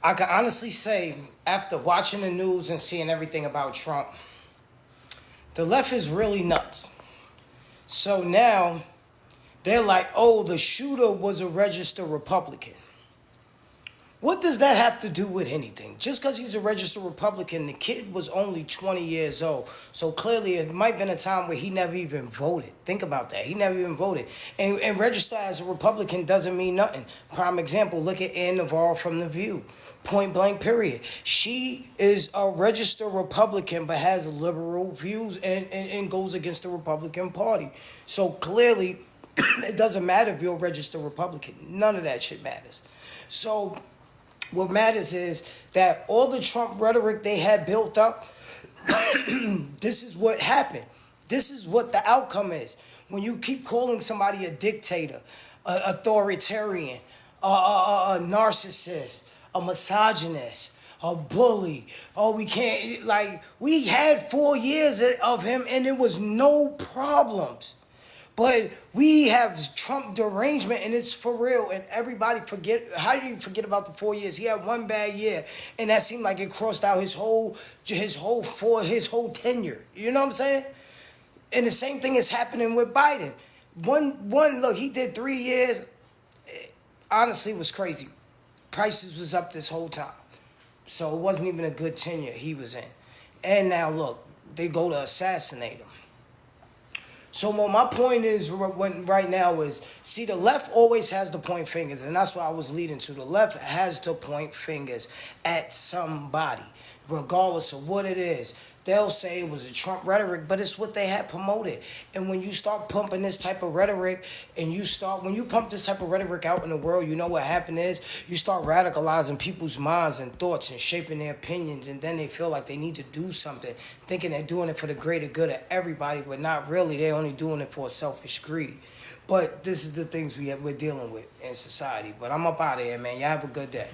I can honestly say, after watching the news and seeing everything about Trump, the left is really nuts. So now they're like, oh, the shooter was a registered Republican. What does that have to do with anything? Just because he's a registered Republican, the kid was only 20 years old. So clearly, it might have been a time where he never even voted. Think about that. He never even voted. And register as a Republican doesn't mean nothing. Prime example, look at Ann Navarro from The View. Point blank, period. She is a registered Republican but has liberal views and goes against the Republican Party. So clearly, it doesn't matter if you're a registered Republican. None of that shit matters. So what matters is that all the Trump rhetoric they had built up, this is what happened. This is what the outcome is. When you keep calling somebody a dictator, a authoritarian, a narcissist, a misogynist, a bully. Oh, we can't, like, we had 4 years of him and there was no problems. But we have Trump derangement, and it's for real. And everybody forget. How do you forget about the 4 years? He had one bad year, and that seemed like it crossed out his whole tenure. You know what I'm saying? And the same thing is happening with Biden. One look, he did 3 years. Honestly, it was crazy. Prices was up this whole time, so it wasn't even a good tenure he was in. And now look, they go to assassinate him. So what my point is right now is, see, the left always has to point fingers, and that's what I was leading to. The left has to point fingers at somebody, regardless of what it is. They'll say it was a Trump rhetoric, but it's what they had promoted. And when you start pumping this type of rhetoric, when you pump this type of rhetoric out in the world, you know what happened is you start radicalizing people's minds and thoughts and shaping their opinions, and then they feel like they need to do something, thinking they're doing it for the greater good of everybody, but not really. They're only doing it for a selfish greed. But this is the things we're dealing with in society. But I'm up out of here, man. Y'all have a good day.